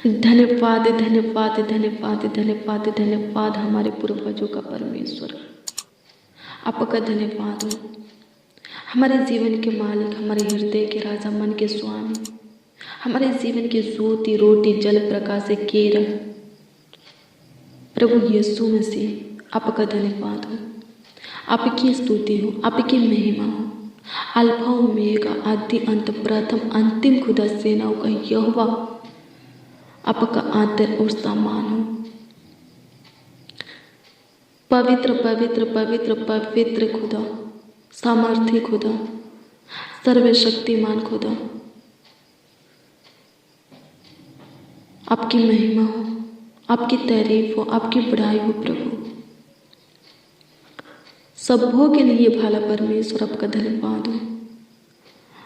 धन्यवाद धन्यवाद धन्यवाद धन्यवाद धन्यवाद हमारे पूर्वजों का परमेश्वर, आपका धन्यवाद हो। हमारे जीवन के मालिक, हमारे हृदय के राजा, मन के स्वामी, हमारे जीवन की ज्योति, रोटी, जल, प्रकाश के रंग प्रभु यीशु मसीह, आपका धन्यवाद हो। आपकी स्तुति हो, आपकी महिमा हो। अल्फा ओमेगा, आदि अंत, प्रथम अंतिम, खुदा सेनाओं का यहोवा, आपका आदर और सम्मान हो। पवित्र पवित्र पवित्र पवित्र खुदा, सामर्थी खुदा, सर्वशक्तिमान खुदा, आपकी महिमा हो, आपकी तारीफ हो, आपकी बड़ाई हो प्रभु। सबों के लिए भला परमेश्वर, आपका धन्यवाद हो।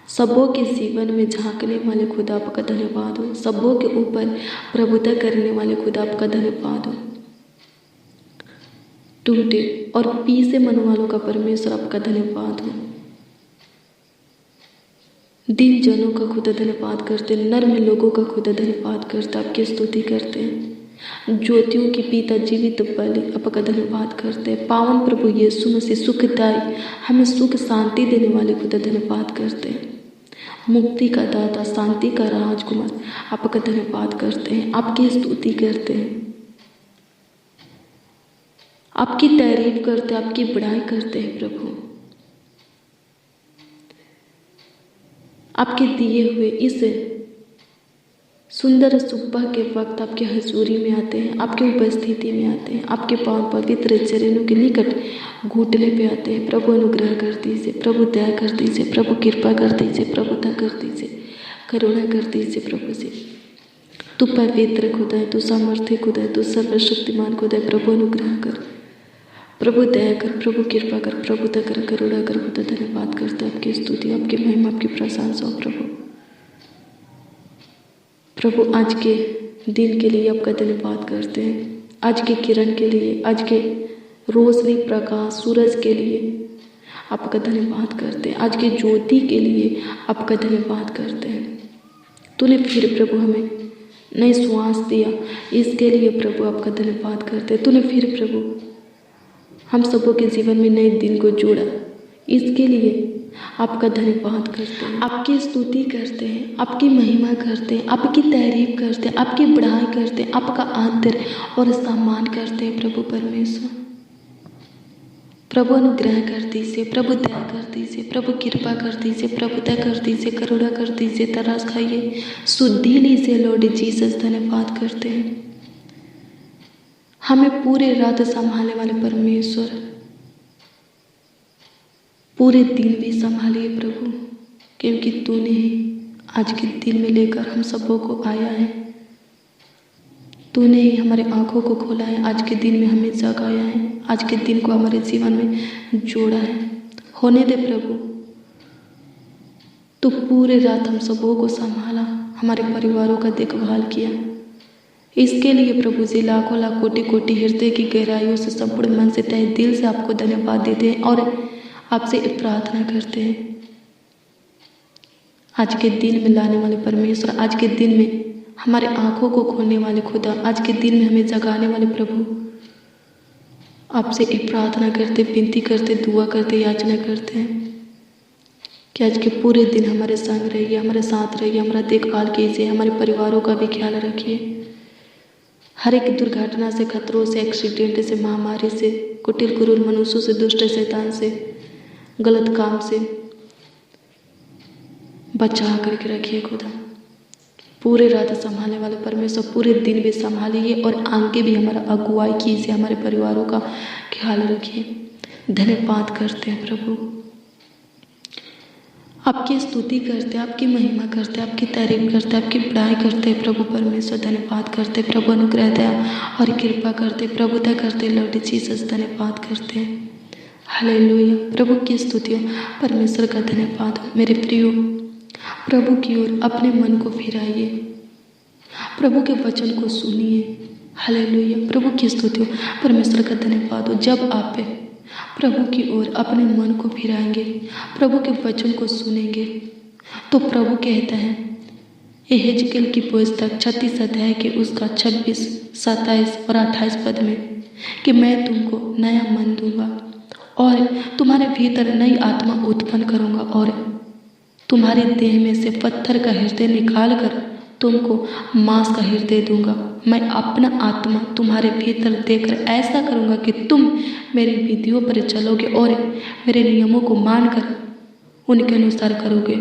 सबों के जीवन में झांकने वाले खुदा, आपका धन्यवाद हो। सबों के ऊपर प्रभुता करने वाले खुदा, आपका धन्यवाद हो। टूटे और पीसे मन वालों का परमेश्वर, आपका धन्यवाद हो। दिल जनों का खुदा धन्यवाद करते, नर्म लोगों का खुदा धन्यवाद करते, आपकी स्तुति करते हैं। ज्योतियों के पिता, जीवित बलि, आपका धन्यवाद करते हैं। पावन प्रभु यीशु मसीह, सुखदाई, हमें सुख शांति देने वाले खुदा धन्यवाद करते हैं। मुक्ति का दाता, शांति का राजकुमार, आपका धन्यवाद करते हैं, आपकी स्तुति करते हैं, आपकी तारीफ करते हैं, आपकी बड़ाई करते हैं प्रभु। आपके दिए हुए इस सुंदर सुबह के वक्त आपके हजूरी में आते हैं, आपकी उपस्थिति में आते हैं, आपके पावन पवित्र चरणों के निकट घुटने पे आते हैं। प्रभु अनुग्रह कर दीजिए, प्रभु दया कर दीजिए, प्रभु कृपा कर दीजिए, प्रभुता कर दीजिए, करुणा कर दीजिए प्रभु जी। तू पवित्र खुदा है, तू सामर्थ्य खुदा है, तू सर्वशक्तिमान खुदा है। प्रभु अनुग्रह कर, प्रभु दया कर, प्रभु कृपा कर, प्रभुता कर, करुणा कर खुदा। धन्यवाद करता है, आपकी स्तुति, आपकी महिमा, आपकी प्रशंसा हो प्रभु। प्रभु आज के दिन के लिए आपका धन्यवाद करते हैं, आज के किरण के लिए, आज के रोशनी, प्रकाश, सूरज के लिए आपका धन्यवाद करते हैं, आज के ज्योति के लिए आपका धन्यवाद करते हैं। तूने फिर प्रभु हमें नई श्वास दिया, इसके लिए प्रभु आपका धन्यवाद करते हैं। तूने फिर प्रभु हम सबों के जीवन में नए दिन को जोड़ा, इसके लिए आपका धन्यवाद करते हैं, आपकी स्तुति करते हैं, आपकी महिमा करते हैं, आपकी तारीफ करते हैं, आपकी बढ़ाई करते हैं, आपका आदर और सम्मान करते हैं प्रभु परमेश्वर। प्रभु अनुग्रह कर दीजिए, प्रभु दया कर दीजिए, प्रभु कृपा कर दीजिए, प्रभुता कर दीजिए, करुणा कर दीजिए, तरस खाइए, शुद्धि लीजिए लॉर्ड जीसस। धन्यवाद करते हैं, हमें पूरे रात संभालने वाले परमेश्वर, पूरे दिन भी संभालिए प्रभु, क्योंकि तूने ही आज के दिन में लेकर हम सबों को आया है। तूने ही हमारे आँखों को खोला है, आज के दिन में हमें जगाया है, आज के दिन को हमारे जीवन में जोड़ा है। होने दे प्रभु, तू पूरे रात हम सबों को संभाला, हमारे परिवारों का देखभाल किया। इसके लिए प्रभु जी लाखों लाख कोटि कोटि हृदय की गहराइयों से, संपूर्ण मन से, तहे दिल से आपको धन्यवाद देते हैं और आपसे प्रार्थना करते हैं। आज के दिन में लाने वाले परमेश्वर, आज के दिन में हमारे आँखों को खोलने वाले खुदा, आज के दिन में हमें जगाने वाले प्रभु, आपसे प्रार्थना करते, विनती करते, दुआ करते, याचना करते हैं कि आज के पूरे दिन हमारे संग रहिए, हमारे साथ रहिए, हमारा देखभाल कीजिए, हमारे परिवारों का भी ख्याल रखिए। हर एक दुर्घटना से, खतरों से, एक्सीडेंट से, महामारी से, कुटिल क्रूर मनुष्यों से, दुष्ट शैतान से, गलत काम से बचा करके रखिए खुदा। पूरे रात संभालने वाले परमेश्वर, पूरे दिन भी संभालिए और आगे भी हमारा अगुवाई कीजिए, हमारे परिवारों का ख्याल रखिए। धन्यवाद करते हैं प्रभु, आपकी स्तुति करते हैं, आपकी महिमा करते हैं, आपकी तारीफ करते हैं, आपकी बड़ाई करते हैं प्रभु परमेश्वर। धन्यवाद करते हैं प्रभु, अनुग्रह दया और कृपा करते, प्रभुता करते लॉर्ड जीसस। धन्यवाद करते हैं, हालेलुया। प्रभु की स्तुतियों, परमेश्वर का धन्यवाद। मेरे प्रियो, प्रभु की ओर अपने मन को फिराइए, प्रभु के वचन को सुनिए। हालेलुया। प्रभु की स्तुतियों, परमेश्वर का धन्यवाद हो। जब आप प्रभु की ओर अपने मन को फिराएंगे, प्रभु के वचन को सुनेंगे, तो प्रभु कहता है यहेजकेल की पुस्तक 36 अध्याय के उसका 26, 27 और 28 पद में कि मैं तुमको नया मन दूंगा और तुम्हारे भीतर नई आत्मा उत्पन्न करूंगा और तुम्हारे देह में से पत्थर का हृदय निकाल कर तुमको मांस का हृदय दूंगा। मैं अपना आत्मा तुम्हारे भीतर देकर ऐसा करूंगा कि तुम मेरी विधियों पर चलोगे और मेरे नियमों को मानकर उनके अनुसार करोगे।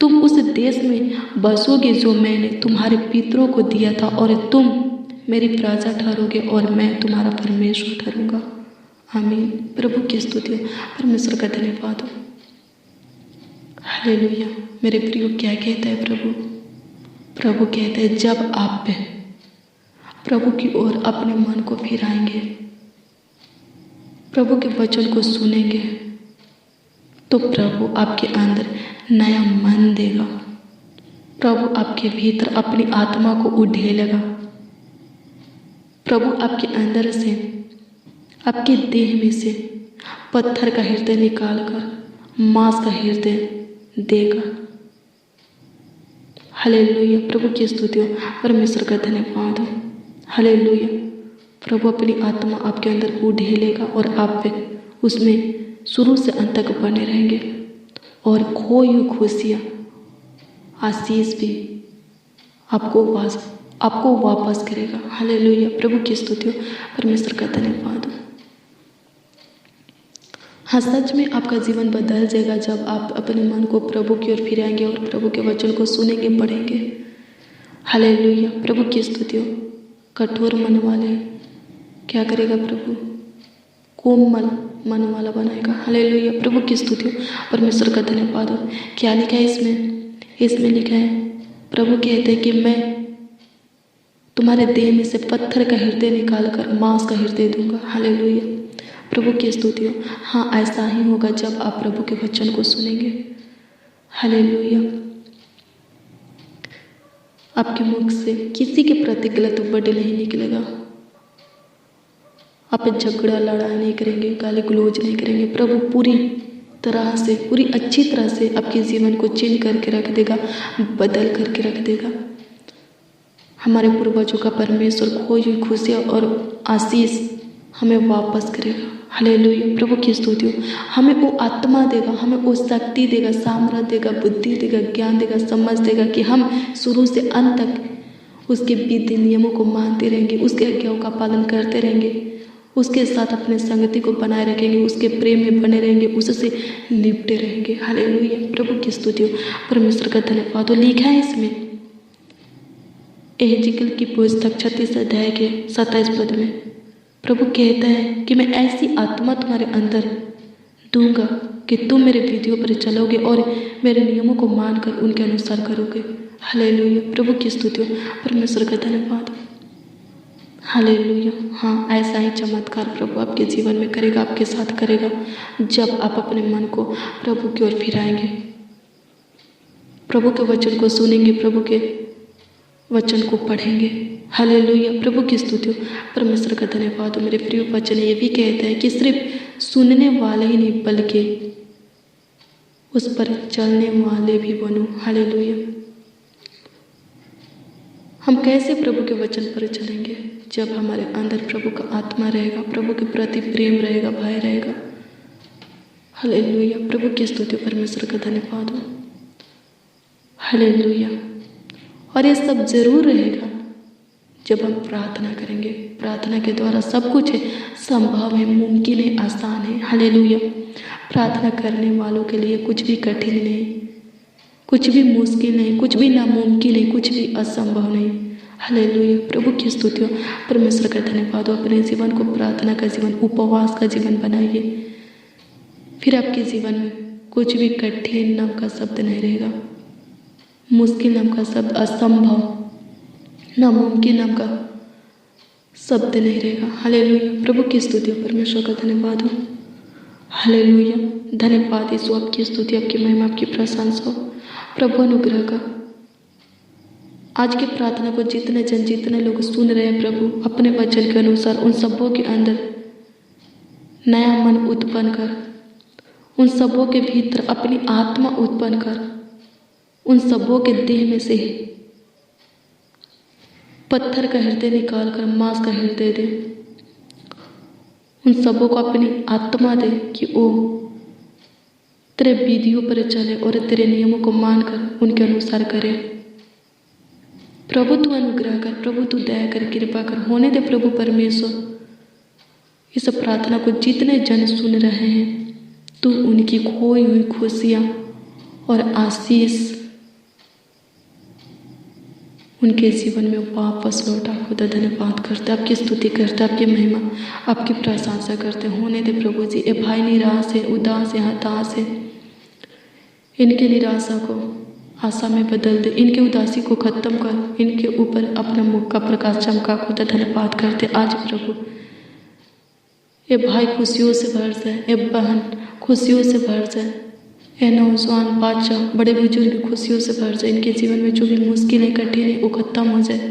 तुम उस देश में बसोगे जो मैंने तुम्हारे पितरों को दिया था और तुम मेरी प्रजा ठहरोगे और मैं तुम्हारा परमेश्वर ठहरूंगा। आमीन। प्रभु की स्तुति, परमेश्वर का धन्यवाद हो। हालेलुया। मेरे प्रियो, क्या कहता है प्रभु? प्रभु कहते हैं जब आप प्रभु की ओर अपने मन को फिराएंगे, प्रभु के वचन को सुनेंगे, तो प्रभु आपके अंदर नया मन देगा। प्रभु आपके भीतर अपनी आत्मा को उड़ेलेगा। प्रभु आपके अंदर से, आपके देह में से पत्थर का हृदय निकालकर मांस का हृदय देगा। हालेलुया। प्रभु की स्तुति हो, परमेश्वर का धन्यवाद हो। हालेलुया। प्रभु अपनी आत्मा आपके अंदर उड़ेलेगा और आप उसमें शुरू से अंत तक बने रहेंगे और खोई हुई खुशियाँ, आशीष भी आपको वापस करेगा। हालेलुया। प्रभु की स्तुति हो, परमेश्वर का धन्यवाद हो। हाँ, सच में आपका जीवन बदल जाएगा जब आप अपने मन को प्रभु की ओर फिराएंगे और प्रभु के वचन को सुनेंगे, पढ़ेंगे। हालेलुया। प्रभु की स्तुति हो। कठोर मन वाले क्या करेगा प्रभु? कोमल मन वाला बनाएगा। हालेलुया। प्रभु की स्तुति हो, परमेश्वर का धन्यवाद हो। क्या लिखा है इसमें लिखा है, प्रभु कहते हैं कि मैं तुम्हारे देह में से पत्थर का हृदय निकाल कर मांस का हृदय दूंगा। हालेलुया। प्रभु की स्तुति हो। हाँ, ऐसा ही होगा जब आप प्रभु के वचन को सुनेंगे। हालेलुया। आपके मुख से किसी के प्रति गलत वर्ड नहीं निकलेगा। आप झगड़ा लड़ाई नहीं करेंगे, गाली गलौज नहीं करेंगे। प्रभु पूरी तरह से, पूरी अच्छी तरह से आपके जीवन को चेंज करके रख देगा, बदल करके रख देगा। हमारे पूर्वजों का परमेश्वर खोई हुई खुशियाँ और आशीष हमें वापस करेगा। हालेलुया। प्रभु की स्तुति हो। हमें वो आत्मा देगा, हमें वो शक्ति देगा, सामर्थ्य देगा, बुद्धि देगा, ज्ञान देगा, समझ देगा कि हम शुरू से अंत तक उसके विधि नियमों को मानते रहेंगे, उसके आज्ञाओं का पालन करते रहेंगे, उसके साथ अपने संगति को बनाए रखेंगे, उसके प्रेम में बने रहेंगे, उससे लिपटे रहेंगे। हालेलुया। प्रभु की स्तुति हो, परमेश्वर का धन्यवाद हो। लिखा है इसमें यहेजकेल की पुस्तक 36 अध्याय के 27 पद में प्रभु कहता है कि मैं ऐसी आत्मा तुम्हारे अंदर दूंगा कि तुम मेरे विधियों पर चलोगे और मेरे नियमों को मानकर उनके अनुसार करोगे। हालेलुया। प्रभु की स्तुति हो, परमेश्वर का धन्यवाद। हालेलुया। हाँ, ऐसा ही चमत्कार प्रभु आपके जीवन में करेगा, आपके साथ करेगा जब आप अपने मन को प्रभु की ओर फिराएंगे, प्रभु के वचन को सुनेंगे, प्रभु के वचन को पढ़ेंगे। हालेलुया। प्रभु की स्तुति हो, परमेश्वर का धन्यवाद हो। मेरे प्रिय वचन ये भी कहते हैं कि सिर्फ सुनने वाले ही नहीं बल्कि उस पर चलने वाले भी बनो। हालेलुया। हम कैसे प्रभु के वचन पर चलेंगे? जब हमारे अंदर प्रभु का आत्मा रहेगा, प्रभु के प्रति प्रेम रहेगा, भय रहेगा। हालेलुया। प्रभु की स्तुति, परमेश्वर का धन्यवाद हो। हालेलुया। और ये सब जरूर रहेगा जब हम प्रार्थना करेंगे। प्रार्थना के द्वारा सब कुछ है, संभव है, मुमकिन है, आसान है। हालेलुया। प्रार्थना करने वालों के लिए कुछ भी कठिन नहीं, कुछ भी मुश्किल नहीं, कुछ भी नामुमकिन नहीं, कुछ भी असंभव नहीं। हालेलुया। प्रभु की स्तुति हो, परमेश्वर का धन्यवाद हो। अपने जीवन को प्रार्थना का जीवन, उपवास का जीवन बनाइए, फिर आपके जीवन में कुछ भी कठिन नाम का शब्द नहीं रहेगा, मुश्किल नाम का शब्द, असंभव, नामुमकिन नाम का शब्द नहीं रहेगा। हालेलुया। प्रभु की स्तुति हो, परमेश्वर का धन्यवाद हो। हालेलुया। धन्यवाद यीशु, आपकी स्तुति, आपकी महिमा, आपकी प्रशंसा हो। प्रभु अनुग्रह का आज की प्रार्थना को जितने लोग सुन रहे हैं प्रभु, अपने वचन के अनुसार उन सबों के अंदर नया मन उत्पन्न कर, उन सबों के भीतर अपनी आत्मा उत्पन्न कर, उन सबों के देह में से पत्थर का हृदय निकाल कर मांस का हृदय दे। उन सबों को अपनी आत्मा दे कि वो तेरे विधियों पर चले और तेरे नियमों को मानकर उनके अनुसार करे। प्रभु तू अनुग्रह कर, प्रभु तू दया कर, कृपा कर, होने दे प्रभु परमेश्वर इस प्रार्थना को जितने जन सुन रहे हैं, तू उनकी खोई हुई खुशियाँ और आशीष उनके जीवन में वापस लौटा। खुदा धन्यवाद करते, आपकी स्तुति करते, आपकी महिमा, आपकी प्रशंसा करते। होने दे प्रभु जी, ये भाई निराश है, उदास है, हताश है, इनके निराशा को आशा में बदल दे, इनके उदासी को खत्म कर, इनके ऊपर अपना मुख का प्रकाश चमका। खुदा धन्यवाद करते आज प्रभु, ये भाई खुशियों से भर जाए, ये बहन खुशियों से भर जाए, ये नौजवान बादशाह बड़े बुजुर्ग खुशियों से भर जाए। इनके जीवन में जो भी मुश्किलें कठिन है वो खत्म हो जाए,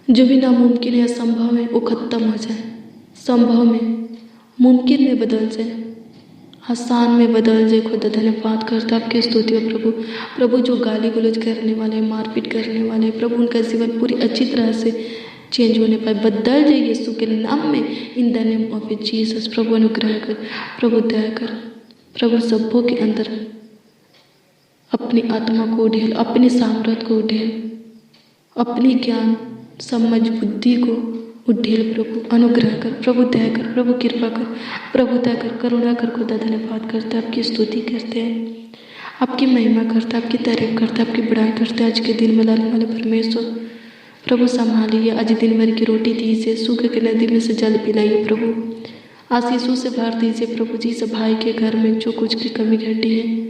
जो भी नामुमकिन है असंभव है वो खत्म हो जाए, संभव में मुमकिन में बदल जाए, आसान में बदल जाए। खुदा धन्यवाद करता, आपकी स्तुति हो प्रभु। प्रभु जो गाली गलौज करने वाले, मारपीट करने वाले, प्रभु उनका जीवन पूरी अच्छी तरह से चेंज होने पाए, बदल जाए यीशु के नाम में, in the name of Jesus. प्रभु अनुग्रह कर, प्रभु दया कर, प्रभु सबों के अंदर अपनी आत्मा को ढेल, अपनी सामर्थ को ढेल, अपनी ज्ञान समझ बुद्धि को उढेल। प्रभु अनुग्रह कर, प्रभु दया कर, प्रभु कृपा कर, प्रभु दया कर, करुणा कर। खुदा धन्यवाद करते, आपकी स्तुति करते हैं, आपकी महिमा करते, आपकी तारीफ करते, आपकी बड़ाई करते। आज के दिन में लाने वाले परमेश्वर प्रभु संभालिए, आज दिन भर की रोटी दीजिए, सूखे के नदी में से जल पिलाइए प्रभु, आशीषों से भर दीजिए प्रभु जी। इस भाई के घर में जो कुछ की कमी घटी है,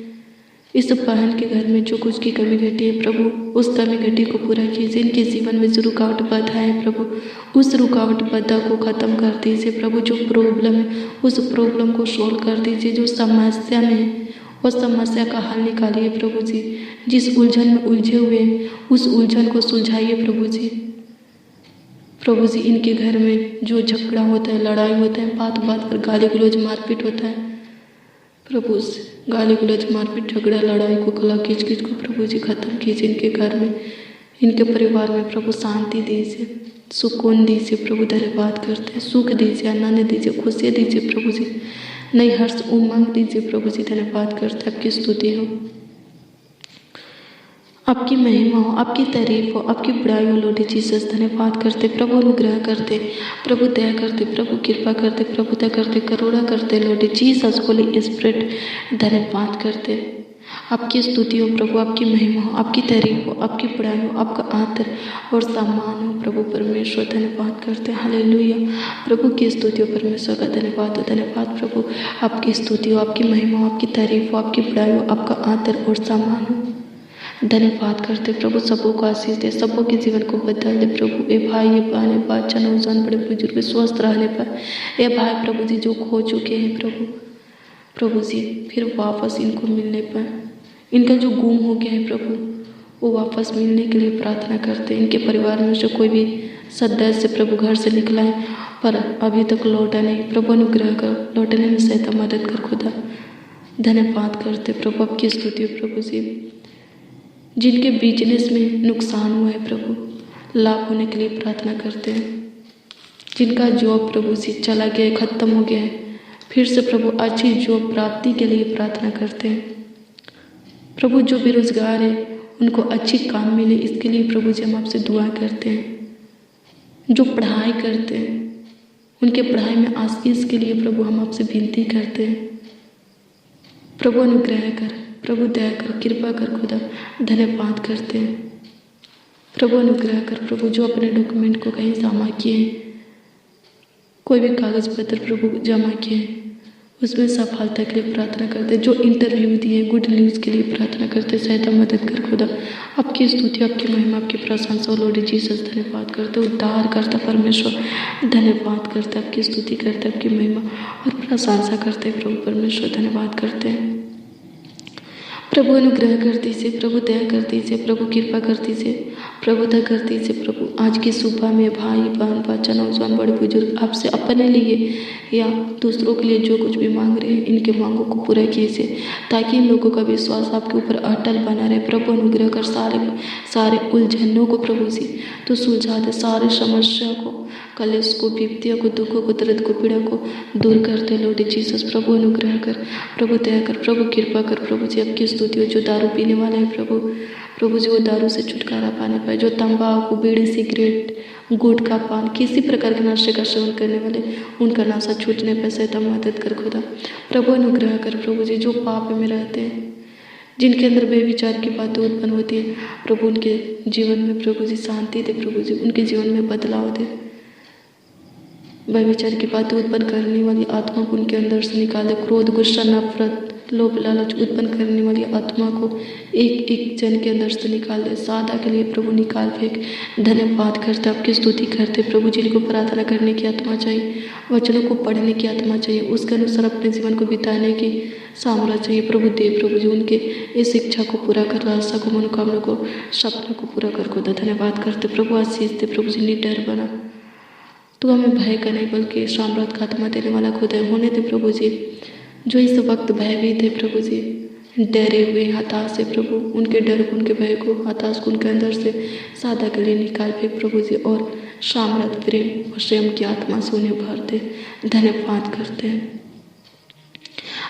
इस बहन के घर में जो कुछ की कमी घटी है प्रभु, उस कमी घटी को पूरा कीजिए। इनके जीवन में जो रुकावट बाधा है प्रभु, उस रुकावट बाधा को ख़त्म कर दीजिए प्रभु। जो प्रॉब्लम है उस प्रॉब्लम को सोल्व कर दीजिए, जो समस्या में है उस समस्या का हल निकालिए प्रभु जी। जिस उलझन में उलझे हुए हैं उस उलझन को सुलझाइए प्रभु जी। प्रभु जी इनके घर में जो झगड़ा होता है, लड़ाई होता है, बात बात पर गाली गलौज मारपीट होता है प्रभु, उस गाली गलौज मारपीट झगड़ा लड़ाई को, कला खींच खींच को प्रभु जी ख़त्म कीजिए। इनके घर में, इनके परिवार में प्रभु शांति दीजिए, सुकून दीजिए प्रभु। धन्यवाद करते हैं, सुख दीजिए, आनंद दीजिए, खुशियाँ दीजिए प्रभु जी, नई हर्ष उमंग दीजिए प्रभु जी। धन्यवाद करते, आपकी स्तुति हो, आपकी महिमा हो, आपकी तारीफ हो, आपकी बड़ाई हो लॉर्ड जीसस। धन्यवाद करते, प्रभु अनुग्रह करते, प्रभु दया करते, प्रभु कृपा करते, प्रभु दया करते, करुणा करते लॉर्ड जीसस। होली स्पिरिट धन्यवाद करते, आपकी स्तुति हो प्रभु, आपकी महिमा हो, आपकी तारीफ हो, आपकी बड़ाई हो, आपका आदर और सम्मान हो प्रभु परमेश्वर। धन्यवाद करते, हालेलुया। प्रभु की स्तुति हो, परमेश्वर का धन्यवाद हो, धन्यवाद प्रभु। आपकी स्तुति हो, आपकी महिमा हो, आपकी तारीफ हो, आपकी बड़ाई हो, आपका आदर और सम्मान हो। धन्यवाद करते प्रभु, सबों को आशीष दे, सबों के जीवन को बदल दे प्रभु। ये भाई, ये बहन, ये बच्चा, नौजवान, बड़े बुजुर्ग स्वस्थ रहने पर, ये भाई प्रभु जी जो खो चुके हैं प्रभु, प्रभु जी फिर वापस इनको मिलने पर, इनका जो गुम हो गया है प्रभु वो वापस मिलने के लिए प्रार्थना करते हैं। इनके परिवार में से कोई भी सदस्य प्रभु घर से निकला है पर अभी तक लौटा नहीं, प्रभु अनुग्रह कर, लौटने में सहायता मदद कर खुदा। धन्यवाद करते प्रभु, आपकी स्तुति हो प्रभु जी। जिनके बिजनेस में नुकसान हुआ है प्रभु, लाभ होने के लिए प्रार्थना करते हैं। जिनका जॉब प्रभु जी चला गया है, ख़त्म हो गया है, फिर से प्रभु अच्छी जॉब प्राप्ति के लिए प्रार्थना करते हैं प्रभु। जो बेरोजगार है उनको अच्छी काम मिले, इसके लिए प्रभु जी हम आपसे दुआ करते हैं। जो पढ़ाई करते हैं उनके पढ़ाई में आशीष के लिए प्रभु हम आपसे विनती करते हैं। प्रभु अनुग्रह कर, प्रभु दया कर, कृपा कर खुदा। धन्यवाद करते हैं प्रभु, अनुग्रह कर प्रभु। जो अपने डॉक्यूमेंट को कहीं जमा किए हैं, कोई भी कागज़ पत्र प्रभु जमा किए हैं, उसमें सफलता के लिए प्रार्थना करते हैं। जो इंटरव्यू दिए, गुड न्यूज़ के लिए प्रार्थना करते, सहायता मदद कर खुदा। आपकी स्तुति, आपकी महिमा, आपकी प्रशंसा लॉर्ड जीसस। धन्यवाद करते, उद्धार करता परमेश्वर। धन्यवाद करते, आपकी स्तुति करते, आपकी महिमा और प्रशंसा करते प्रभु परमेश्वर। धन्यवाद करते हैं प्रभु अनुग्रह कर दीजिए, प्रभु दया कर दीजिए, प्रभु कृपा कर दीजिए, प्रभु दया कर दीजिए। प्रभु आज की सुबह में भाई बहन बच्चा नौजवान बड़े बुजुर्ग आपसे अपने लिए या दूसरों के लिए जो कुछ भी मांग रहे हैं, इनके मांगों को पूरा कीजिए ताकि इन लोगों का विश्वास आपके ऊपर अटल बना रहे। प्रभु अनुग्रह कर सारे उलझनों को प्रभु जी तो सुलझा दे, सारे समस्या को, कलेश को, विपत्तियों को, दुखों को, दर्द को, पीड़ा को दूर करते लॉर्ड जीसस। प्रभु अनुग्रह कर, प्रभु दया कर, प्रभु कृपा कर। प्रभु जी आपकी स्तुति हो। जो दारू पीने वाले हैं प्रभु जी वो दारू से छुटकारा पाने पाए। जो तंबाकू, बीड़ी, सिगरेट, गुटखा, पान, किसी प्रकार के नशे का सेवन करने वाले, उनका नशा छूटने पर सैतान मदद कर खुदा। प्रभु अनुग्रह कर प्रभु जी। जो पाप में रहते हैं, जिनके अंदर बेविचार की बातें उत्पन्न होती है, प्रभु उनके जीवन में प्रभु जी शांति दे, प्रभु जी उनके जीवन में बदलाव दे। व्यभिचार की बातें उत्पन्न करने वाली आत्मा को उनके अंदर से निकाल दे। क्रोध, गुस्सा, नफरत, लोभ, लालच उत्पन्न करने वाली आत्मा को एक एक जन के अंदर से निकाल दे। सादा के लिए प्रभु निकाल फेंक। धन्यवाद करते, आपकी स्तुति करते प्रभु। जिनको प्रार्थना करने की आत्मा चाहिए, वचनों को पढ़ने की आत्मा चाहिए, उसके अनुसार अपने जीवन को बिताने की सामर्थ्य चाहिए, प्रभु दे। प्रभु जी उनके इस इच्छा को पूरा कर, आशा को, मनोकामना को, सपना को पूरा कर खुदा। धन्यवाद करते प्रभु। आशीष दे प्रभु जी। निडर बना, तो हमें भय का नहीं बल्कि सामर्थ का आत्मा देने वाला खुदा होने दे प्रभु जी। जो इस वक्त भयभीत है प्रभु जी, डरे हुए, हताश है प्रभु, उनके डर को, उनके भय को, हताश को उनके अंदर से सादा के लिए निकाल फेंक प्रभु जी। और सामर्थ, प्रेम और स्वयं की आत्मा से उन्हें भर दे। धन्यवाद करते हैं,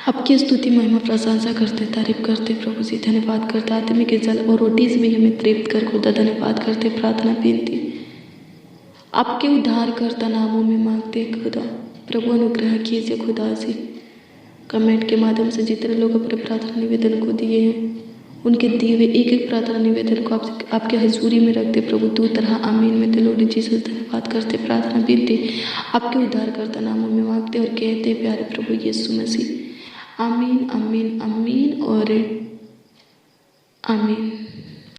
आपकी स्तुति, महिमा, प्रशंसा करते, तारीफ करते प्रभु जी। धन्यवाद करते, आत्मिक जल और रोटी से भी हमें तृप्त कर खुदा। धन्यवाद करते, प्रार्थना विनती आपके उद्धारकर्ता नामों में मांगते खुदा। प्रभु अनुग्रह कीजिए खुदा जी। कमेंट के माध्यम से जितने लोग अपने प्रार्थना निवेदन को दिए हैं, उनके दिए हुए एक एक प्रार्थना निवेदन को आपके हजूरी में रखते प्रभु। तू तरह आमीन में ते लॉर्ड जीसस। धन्यवाद करते, प्रार्थना विनती आपके उद्धारकर्ता नामों में मांगते और कहते प्यारे प्रभु यीशु मसीह। आमीन, आमीन, आमीन और आमीन।